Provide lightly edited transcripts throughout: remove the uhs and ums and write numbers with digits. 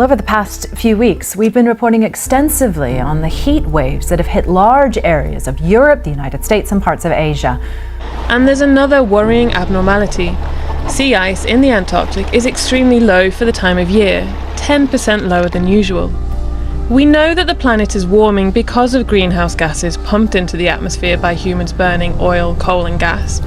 Well, over the past few weeks, we've been reporting extensively on the heat waves that have hit large areas of Europe, the United States, and parts of Asia. And there's another worrying abnormality. Sea ice in the Antarctic is extremely low for the time of year, 10% lower than usual. We know that the planet is warming because of greenhouse gases pumped into the atmosphere by humans burning oil, coal, and gas.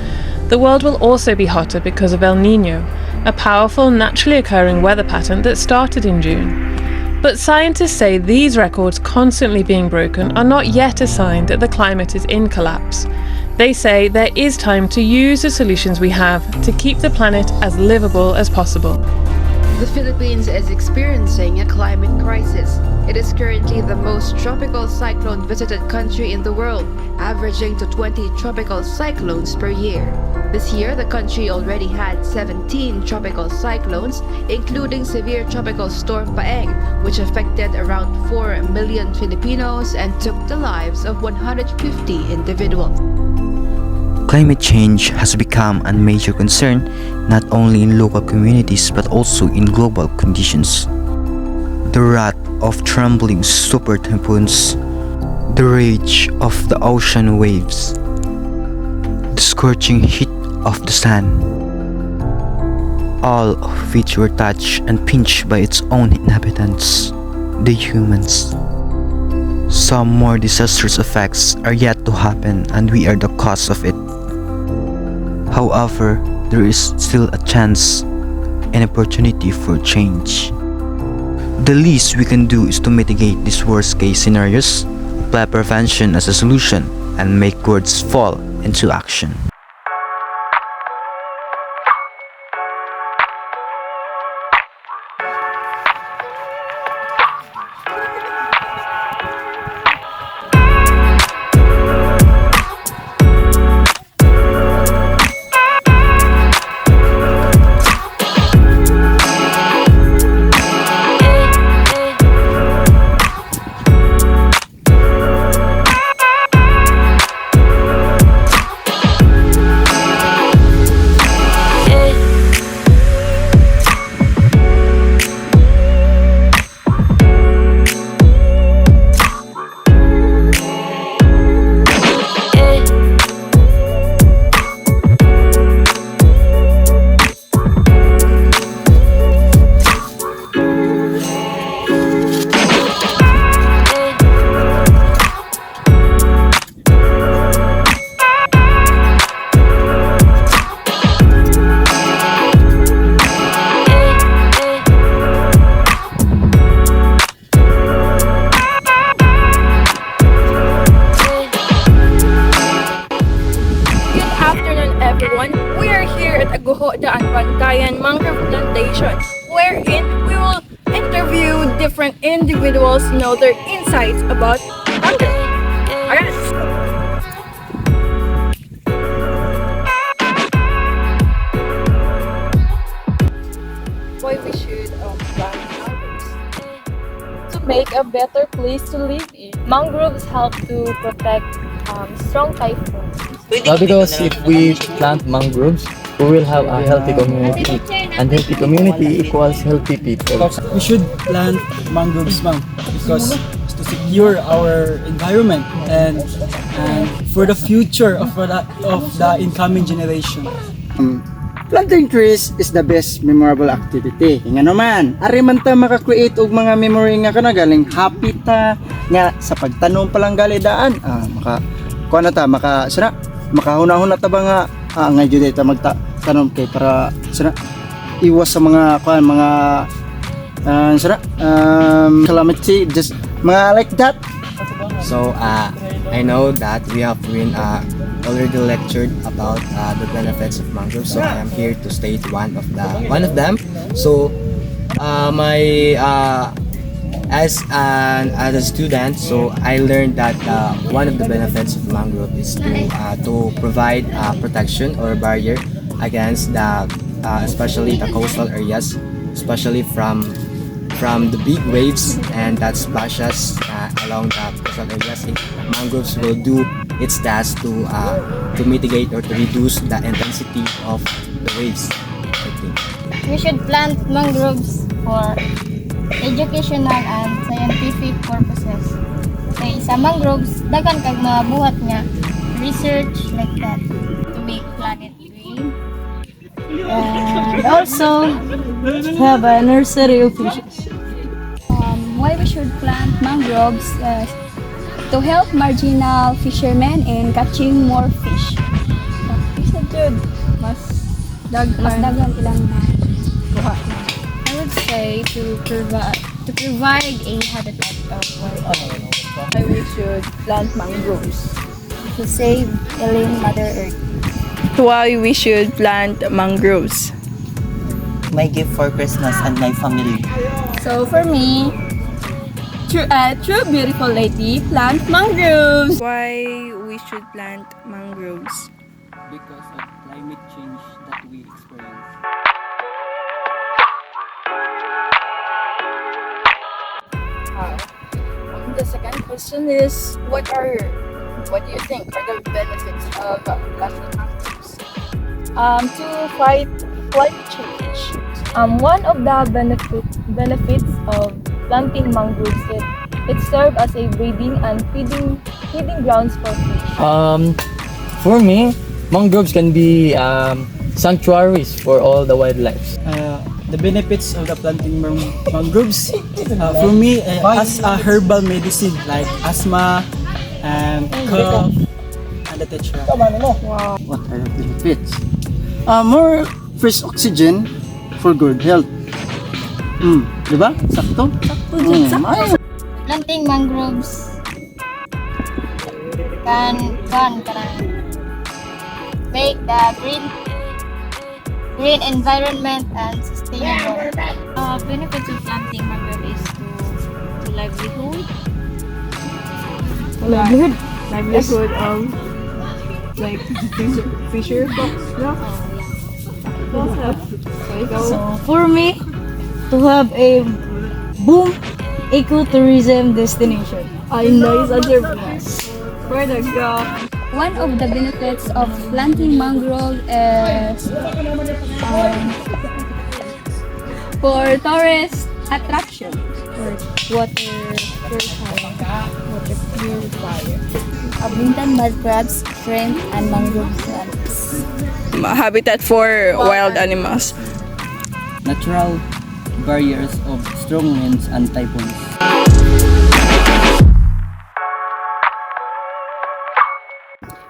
The world will also be hotter because of El Niño, a powerful naturally occurring weather pattern that started in June. But scientists say these records constantly being broken are not yet a sign that the climate is in collapse. They say there is time to use the solutions we have to keep the planet as livable as possible. The Philippines is experiencing a climate crisis. It is currently the most tropical cyclone visited country in the world, averaging to 20 tropical cyclones per year. This year, the country already had 17 tropical cyclones, including severe tropical storm Paeng, which affected around 4 million Filipinos and took the lives of 150 individuals. Climate change has become a major concern not only in local communities but also in global conditions. The wrath of trembling super typhoons, the rage of the ocean waves, the scorching heat of the sun, all of which were touched and pinched by its own inhabitants, the humans. Some more disastrous effects are yet to happen and we are the cause of it. However, there is still a chance and opportunity for change. The least we can do is to mitigate these worst case scenarios, apply prevention as a solution, and make words fall into action. We are here at Aguho Daan Bantayan Mangrove Plantation, wherein we will interview different individuals, know their insights about mangrove. Alright. Why we should plant mangroves? To make a better place to live in. Mangroves help to protect strong typhoons. Because if we plant mangroves, we will have a healthy community, and healthy community equals healthy people. We should plant mangroves, ma'am, because to secure our environment and for the future of the incoming generation. Planting trees is the best memorable activity. Nga naman, ari man ta maka-create og mga memory nga kanagaling happy ta nga sa pagtanom pa lang galidaan. Makahuna-huna ta ba nga nga jud ta magtanom kay para iwas sa mga climate change, just mga like that. So I know that we have been already lectured about the benefits of mangroves, so I am here to state one of them. So as a student, so I learned that one of the benefits of mangrove is to provide protection or barrier against especially the coastal areas, especially from the big waves and that splashes along the coastal areas. Mangroves will do its task to mitigate or to reduce the intensity of the waves. We should plant mangroves for educational and scientific purposes. Kay sa mangroves, dagan kag mga buhat nga research like that to make planet green. And also have a nursery of fishes. Why we should plant mangroves to help marginal fishermen in catching more fish. Isa jud, mas Mas daghan. dagan ilang Buha. I would say to provide a habitat of wildlife. Why we should plant mangroves. To save ailing Mother Earth. Why we should plant mangroves. My gift for Christmas and my family. So for me, true beautiful lady, plant mangroves. Why we should plant mangroves? Because of climate change that we experience. The second question is, what do you think are the benefits of planting mangroves? To fight climate change. One of the benefits of planting mangroves is it serves as a breeding and feeding grounds for fish. For me, mangroves can be sanctuaries for all the wildlife. The benefits of the planting mangroves for me as a herbal medicine like asthma and cough and etc. What are the benefits? More fresh oxygen for good health. Di ba? Sakto? Sakto. Planting mangroves can make the green environment and sustainable. Benefits of planting mangrove is to livelihood. Livelihood like fisher folks, no? So for me, to have a boom ecotourism destination. I know it's where to go. One of the benefits of planting mangrove is for tourist attraction or water purifier. Abundant mud crabs, shrimp, and mangrove swamps. Habitat for wild animals. Natural barriers of strong winds and typhoons.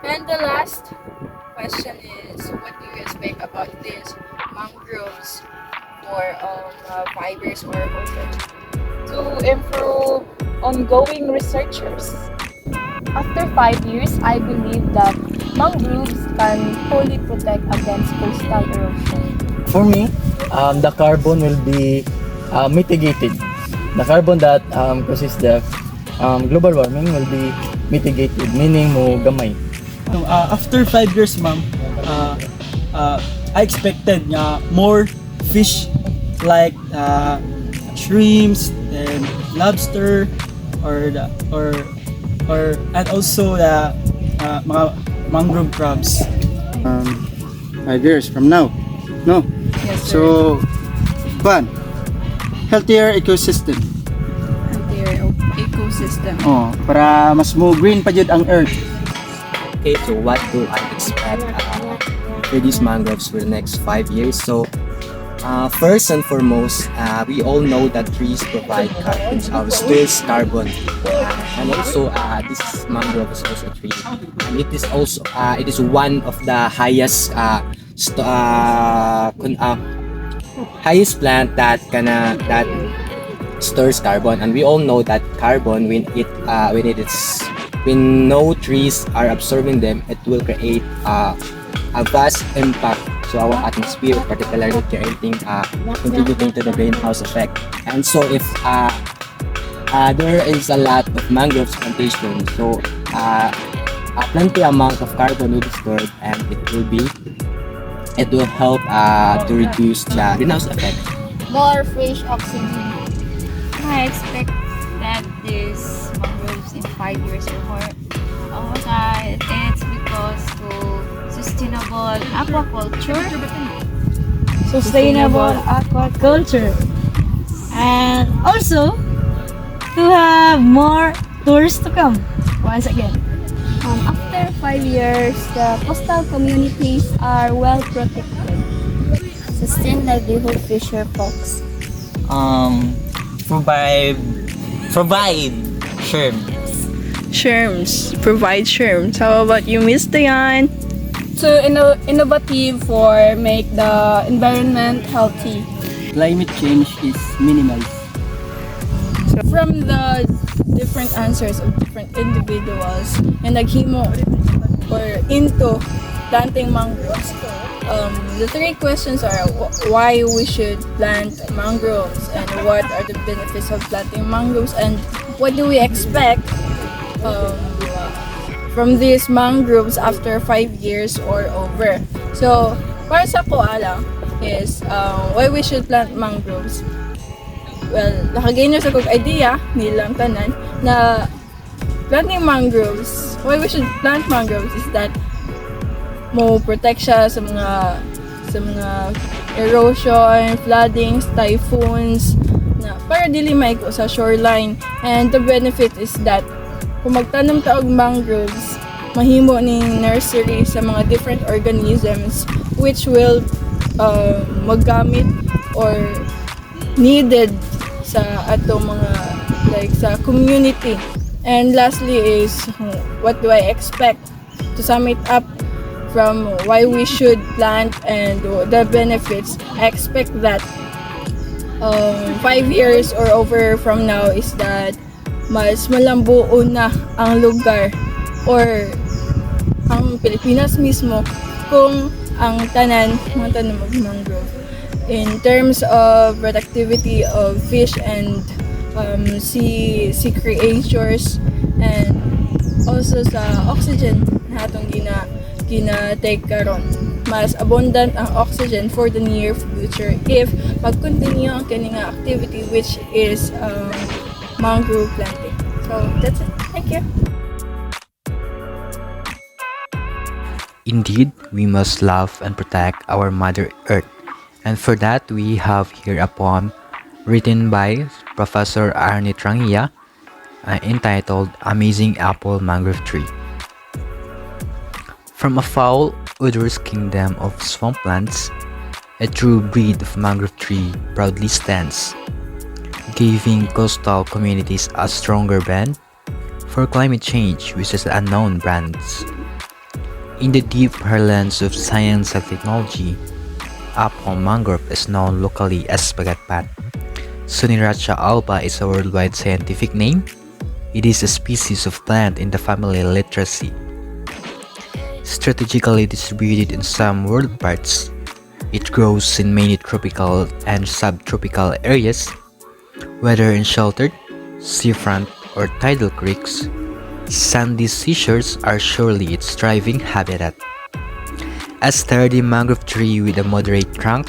And the last question is, what do you expect about these mangroves for 5 years or over to improve ongoing researchers? After 5 years, I believe that mangroves can fully protect against coastal erosion. For me, the carbon will be mitigated. The carbon that causes the global warming will be mitigated, meaning mo gamay. After 5 years, ma'am, I expected more fish like shrimps and lobster and also the mga mangrove crabs. 5 years from now. No? Yes, So, healthier ecosystem. Healthier ecosystem. Para mas mo green pa jud ang earth. Okay, so what do I expect for these mangroves for the next 5 years? So, first and foremost, we all know that trees provide carbon, stores carbon, and also this mangrove is also a tree, and it is also it is one of the highest highest plant that stores carbon, and we all know that carbon when no trees are absorbing them, it will create a vast impact to our atmosphere, particularly contributing to the greenhouse effect. And so if there is a lot of mangroves plantation, so a plenty amount of carbon will be stored, and it will help to reduce the greenhouse effect. More fresh oxygen. I expect that this mangroves in 5 years or more. It's because to sustainable aquaculture. Sustainable aquaculture. And also to have more tours to come once again. After 5 years, the coastal communities are well protected. Sustain livelihood fisher folks. um provide sure. Provide sherms. How about you, Miss Dayan? To innovative for make the environment healthy. Climate change is minimized. From the different answers of different individuals and naghimo or into planting mangroves, the three questions are why we should plant mangroves and what are the benefits of planting mangroves and what do we expect um, from these mangroves after 5 years or over. So, para sa koala is why we should plant mangroves. Well, nakagain na sa kong idea nilang tanan na planting mangroves, why we should plant mangroves is that mo protect siya sa mga erosion, floodings, typhoons na para dili maiko sa shoreline. And the benefit is that kung magtanom ta og mangroves, mahimo ning nursery sa mga different organisms which will maggamit or needed sa ato mga like sa community. And lastly is what do I expect to sum it up from why we should plant and the benefits. I expect that 5 years or over from now is that mas malambuo na ang lugar or ang Pilipinas mismo kung ang mga tanan mag-mangrove in terms of productivity of fish and sea creatures and also sa oxygen na atong gina-take karon. Mas abundant ang oxygen for the near future if mag-continue ang kining activity which is mangrove planting. So that's it. Thank you. Indeed, we must love and protect our Mother Earth. And for that, we have here a poem written by Professor Arnie Trangia entitled Amazing Apple Mangrove Tree. From a foul, odorous kingdom of swamplands, a true breed of mangrove tree proudly stands, giving coastal communities a stronger band for climate change which is unknown brands. In the deep hinterlands of science and technology, apple mangrove is known locally as Bagatpat. Suniracha alba is a worldwide scientific name. It is a species of plant in the family Literaceae. Strategically distributed in some world parts, it grows in many tropical and subtropical areas, whether in sheltered, seafront, or tidal creeks. Sandy seashores are surely its thriving habitat. A sturdy mangrove tree with a moderate trunk,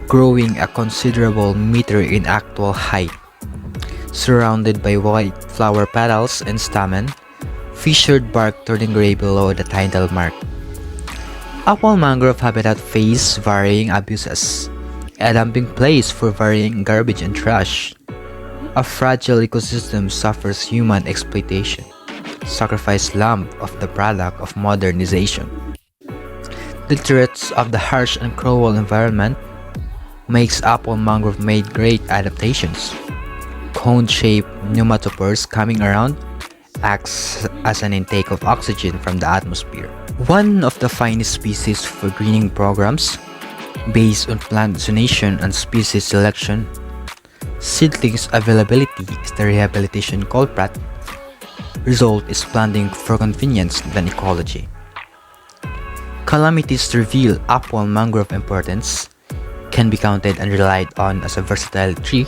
growing a considerable meter in actual height, surrounded by white flower petals and stamen, fissured bark turning gray below the tidal mark. Apple mangrove habitat face varying abuses, a dumping place for varying garbage and trash. A fragile ecosystem suffers human exploitation, sacrificed lamb of the product of modernization. The threats of the harsh and cruel environment makes apple mangrove made great adaptations. Cone-shaped pneumatophores coming around acts as an intake of oxygen from the atmosphere. One of the finest species for greening programs based on plant donation and species selection. Seedlings availability is the rehabilitation culprit. Result is planting for convenience than ecology. Calamities reveal apple mangrove importance, can be counted and relied on as a versatile tree,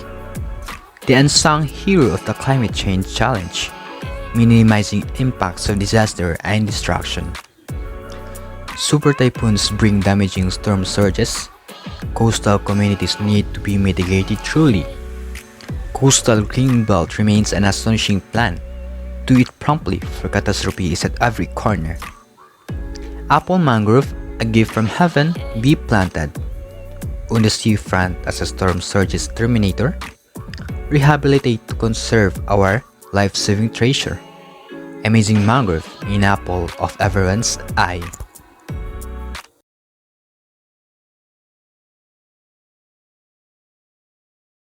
the unsung hero of the climate change challenge, minimizing impacts of disaster and destruction. Super typhoons bring damaging storm surges. Coastal communities need to be mitigated truly. Coastal greenbelt remains an astonishing plant. Do it promptly, for catastrophe is at every corner. Apple mangrove, a gift from heaven, be planted. On the seafront as a storm surges terminator, rehabilitate to conserve our life-saving treasure. Amazing mangrove in apple of everyone's eye.